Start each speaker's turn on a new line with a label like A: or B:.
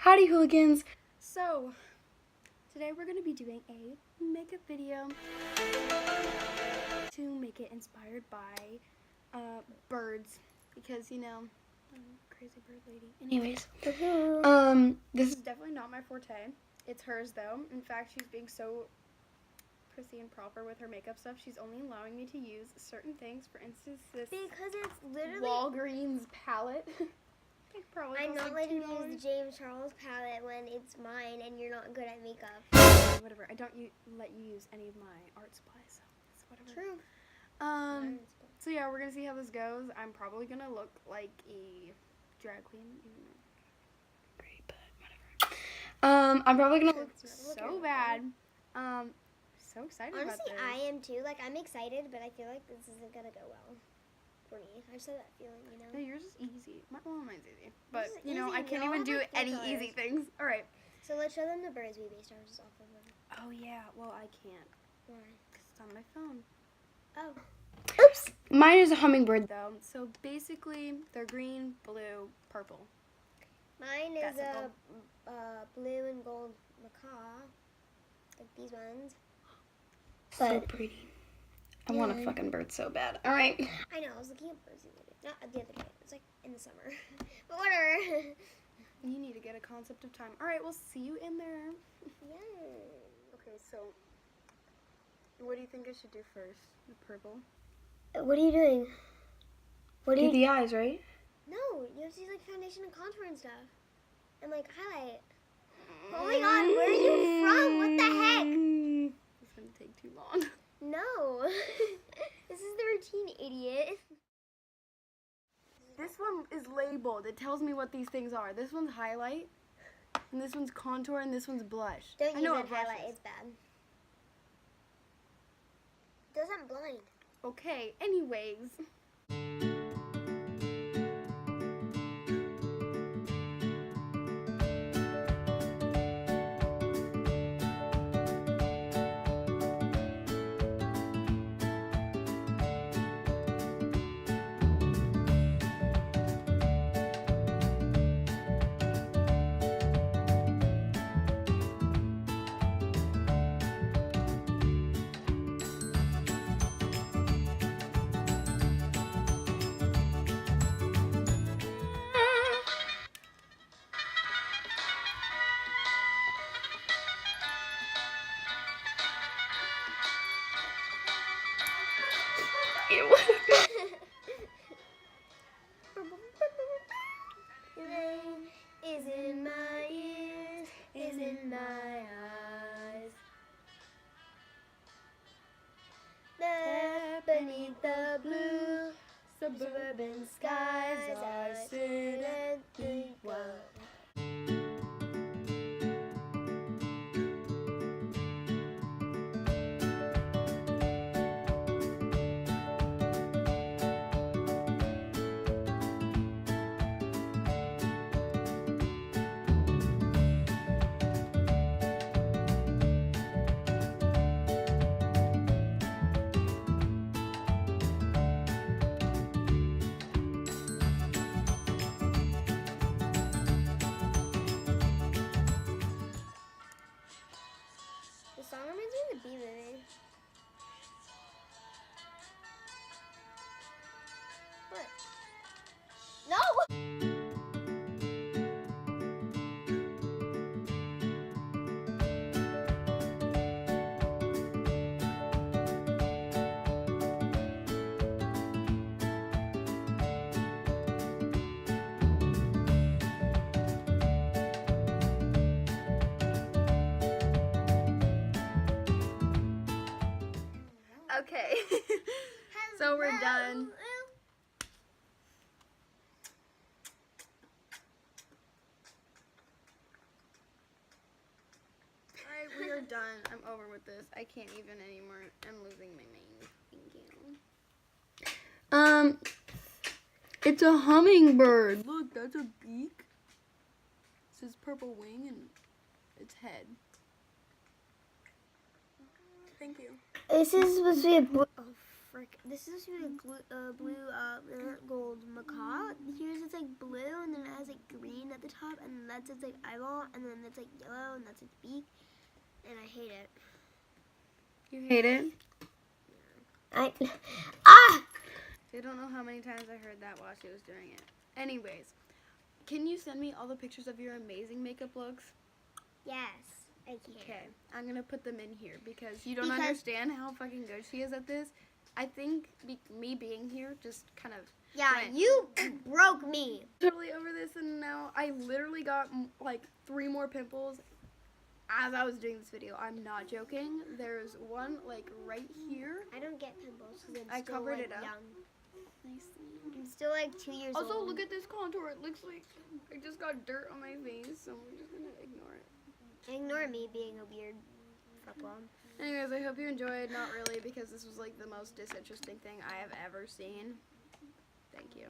A: Howdy hooligans! So, today we're going to be doing a makeup video to make it inspired by birds because, you know, I'm a crazy bird lady. Anyways, this is definitely not my forte. It's hers though. In fact, she's being so prissy and proper with her makeup stuff. She's only allowing me to use certain things. For instance, this
B: because it's literally
A: Walgreens palette.
B: I'm not letting you use the James Charles palette when it's mine and you're not good at makeup.
A: Whatever. I don't let you use any of my art supplies, so it's whatever.
B: True.
A: So yeah, we're gonna see how this goes. I'm probably gonna look like a drag queen, even though great, but whatever. I'm probably gonna look so bad. So excited about
B: Honestly,
A: this.
B: I am too. Like, I'm excited, but I feel like this isn't gonna go well for me. I just have that feeling, you know.
A: No, yours is easy. Mine's easy, but
B: Yours is
A: you know,
B: easy.
A: I can't
B: We all
A: even do
B: have
A: any
B: colors.
A: easy things. All right.
B: So let's show them the birds we based ours off of them.
A: Oh yeah. Well, I can't.
B: Why?
A: Cause it's on my phone.
B: Oh.
A: Oops. Mine is a hummingbird though. So basically, they're green, blue, purple.
B: Mine is
A: That's
B: a blue and gold macaw, like these ones.
A: So pretty. I want a fucking bird so bad. All right.
B: I know. I was looking at birds the other day. Not the other day. It was like in the summer. But whatever.
A: You need to get a concept of time. All right. We'll see you in there.
B: Yeah.
A: Okay. So, what do you think I should do first? The purple.
B: What are you doing? What
A: Do the eyes, right?
B: No, you have to use like foundation and contour and stuff, and like highlight. Oh my God, where are you from? What the heck?
A: It's gonna take too long.
B: No, this is the routine, idiot.
A: This one is labeled. It tells me what these things are. This one's highlight, and this one's contour, and this one's blush.
B: Don't
A: I
B: use
A: know
B: that
A: what blush
B: highlight.
A: is.
B: It's bad. It doesn't blind.
A: Okay. Anyways.
B: Rain is in my ears, is in my eyes. There beneath the blue suburban skies, I sit and think, wow. The song reminds me of the Bee movie. What? No!
A: Okay. So we're done. Alright, we are done. I'm over with this. I can't even anymore. I'm losing my mind. Thank you. It's a hummingbird. Look, that's a beak. It says purple wing and its head. Thank you.
B: This is supposed to be a frick. This is supposed to be a blue, gold macaw. Here's it's like blue, and then it has like green at the top, and that's its like eyeball, and then it's like yellow, and that's its beak. And I hate it.
A: You hate it?
B: I
A: don't know how many times I heard that while she was doing it. Anyways, can you send me all the pictures of your amazing makeup looks?
B: Yes, I can.
A: Okay, I'm gonna put them in here because you don't understand how fucking good she is at this. I think me being here just kind of
B: You broke me.
A: totally over this, and now I literally got like 3 more pimples as I was doing this video. I'm not joking. There's one like right here.
B: I don't get pimples because
A: I
B: still
A: covered
B: like,
A: it up.
B: young.
A: Nicely.
B: I'm still like 2 years old.
A: Also, look at this contour. It looks like I just got dirt on my face, so we're just gonna ignore it.
B: Ignore me being a weird fuckwom.
A: Anyways, I hope you enjoyed. Not really, because this was like the most disinteresting thing I have ever seen. Thank you.